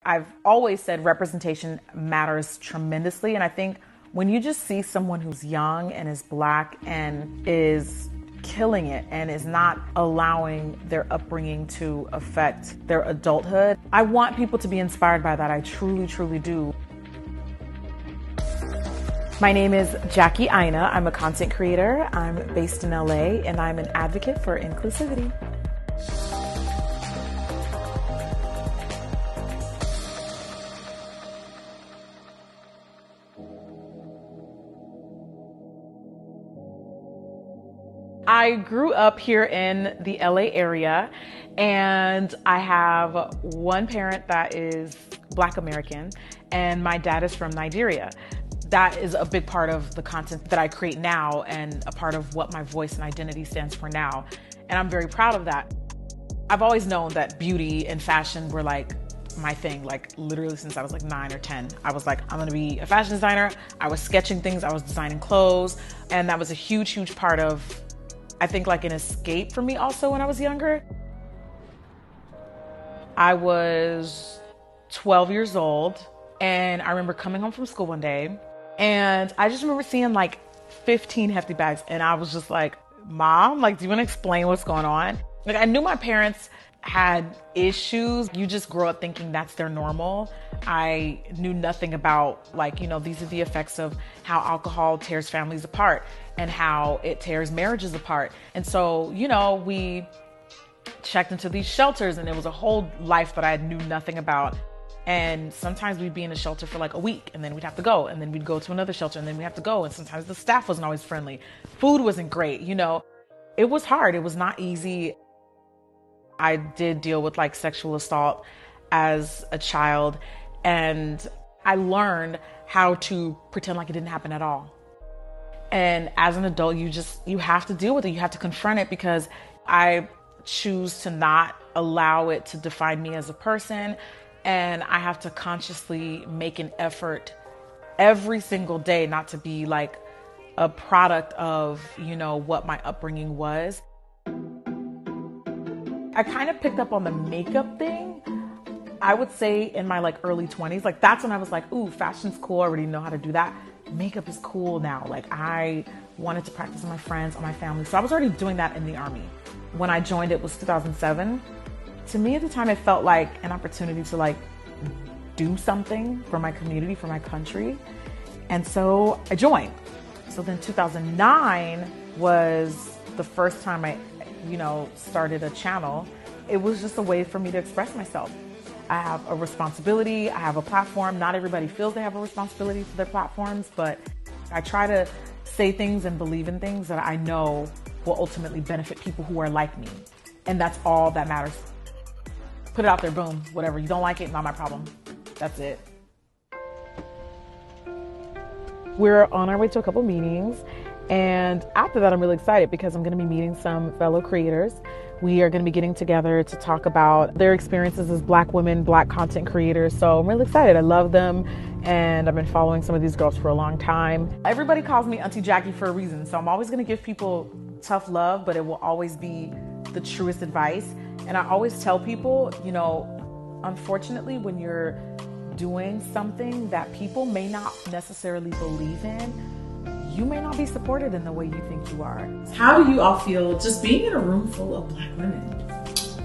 I've always said representation matters tremendously, and I think when you just see someone who's young and is Black and is killing it and is not allowing their upbringing to affect their adulthood, I want people to be inspired by that. I truly, truly do. My name is Jackie Aina. I'm a content creator. I'm based in LA, and I'm an advocate for inclusivity. I grew up here in the LA area, and I have one parent that is Black American, and my dad is from Nigeria. That is a big part of the content that I create now and a part of what my voice and identity stands for now. And I'm very proud of that. I've always known that beauty and fashion were like my thing, like literally since I was like 9 or 10. I was like, I'm gonna be a fashion designer. I was sketching things, I was designing clothes. And that was a huge, huge part of, I think, like an escape for me also when I was younger. I was 12 years old, and I remember coming home from school one day, and I just remember seeing like 15 hefty bags, and I was just like, Mom, like, do you want to explain what's going on? Like, I knew my parents had issues. You just grow up thinking that's their normal. I knew nothing about, like, you know, these are the effects of how alcohol tears families apart and how it tears marriages apart. And so, you know, we checked into these shelters, and it was a whole life that I knew nothing about. And sometimes we'd be in a shelter for like a week, and then we'd have to go, and then we'd go to another shelter, and then we have to go. And sometimes the staff wasn't always friendly. Food wasn't great, you know. It was hard. It was not easy. I did deal with like sexual assault as a child, and I learned how to pretend like it didn't happen at all. And as an adult, you have to deal with it. You have to confront it, because I choose to not allow it to define me as a person. And I have to consciously make an effort every single day not to be like a product of, you know, what my upbringing was. I kind of picked up on the makeup thing, I would say in my like early 20s. Like, that's when I was like, ooh, fashion's cool. I already know how to do that. Makeup is cool now. Like, I wanted to practice on my friends, on my family. So I was already doing that in the Army. When I joined, it was 2007. To me at the time, it felt like an opportunity to like do something for my community, for my country. And so I joined. So then 2009 was the first time I, you know, started a channel. It was just a way for me to express myself. I have a responsibility, I have a platform. Not everybody feels they have a responsibility for their platforms, but I try to say things and believe in things that I know will ultimately benefit people who are like me. And that's all that matters. Put it out there, boom, whatever. You don't like it, not my problem. That's it. We're on our way to a couple meetings. And after that, I'm really excited because I'm going to be meeting some fellow creators. We are going to be getting together to talk about their experiences as Black women, Black content creators. So I'm really excited. I love them. And I've been following some of these girls for a long time. Everybody calls me Auntie Jackie for a reason. So I'm always going to give people tough love, but it will always be the truest advice. And I always tell people, you know, unfortunately, when you're doing something that people may not necessarily believe in, you may not be supported in the way you think you are. How do you all feel just being in a room full of Black women?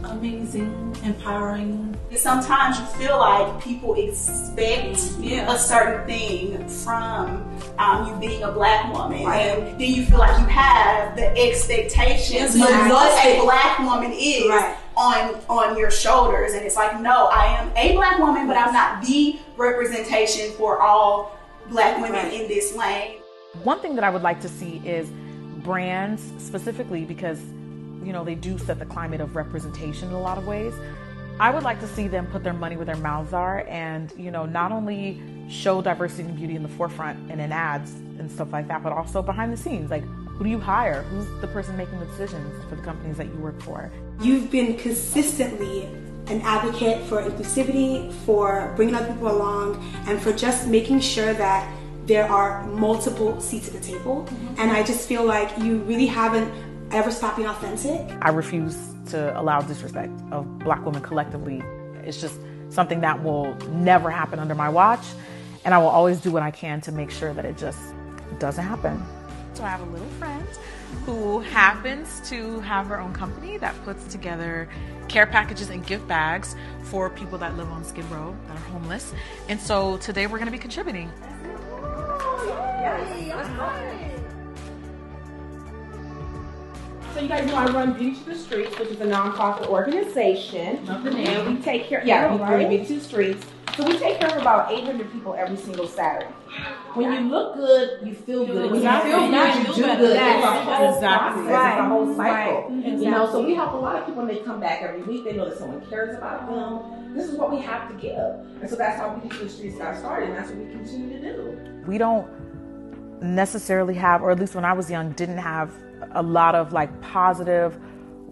Amazing, empowering. Sometimes you feel like people expect a certain thing from you being a Black woman, right. And then you feel like you have the expectations of what a Black woman is on your shoulders, and it's like, no, I am a Black woman, but I'm not the representation for all Black women in this lane. One thing that I would like to see is brands specifically, because you know, they do set the climate of representation in a lot of ways. I would like to see them put their money where their mouths are and, you know, not only show diversity and beauty in the forefront and in ads and stuff like that, but also behind the scenes. Like, who do you hire? Who's the person making the decisions for the companies that you work for? You've been consistently an advocate for inclusivity, for bringing other people along, and for just making sure that there are multiple seats at the table. And I just feel like you really haven't ever stop being authentic. I refuse to allow disrespect of Black women collectively. It's just something that will never happen under my watch. And I will always do what I can to make sure that it just doesn't happen. So I have a little friend who happens to have her own company that puts together care packages and gift bags for people that live on Skid Row, that are homeless. And so today we're going to be contributing. So you guys know I run Beauty to the Streets, which is a nonprofit organization. And we take care, we bring Beauty to the Streets. So we take care of about 800 people every single Saturday. When you look good, you feel good. When you feel good, you do good. It's a whole process. It's a whole cycle. You know, so we help a lot of people when they come back every week. They know that someone cares about them. This is what we have to give. And so that's how Beauty to the Streets got started, and that's what we continue to do. We don't necessarily have, or at least when I was young, didn't have a lot of like positive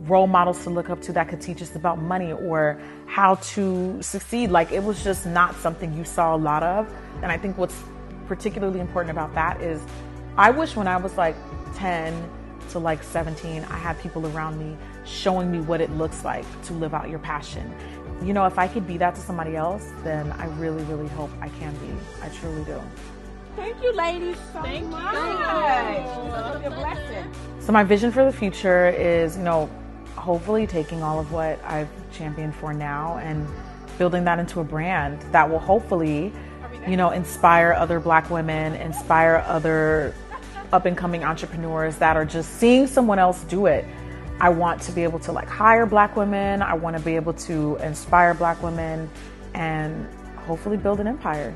role models to look up to that could teach us about money or how to succeed. Like, it was just not something you saw a lot of. And I think what's particularly important about that is I wish when I was like 10 to like 17, I had people around me showing me what it looks like to live out your passion. You know, if I could be that to somebody else, then I really, really hope I can be. I truly do. Thank you, ladies, so much. It's a blessing. So my vision for the future is, you know, hopefully taking all of what I've championed for now and building that into a brand that will hopefully, you know, inspire other Black women, inspire other up-and-coming entrepreneurs that are just seeing someone else do it. I want to be able to like hire Black women. I want to be able to inspire Black women and hopefully build an empire.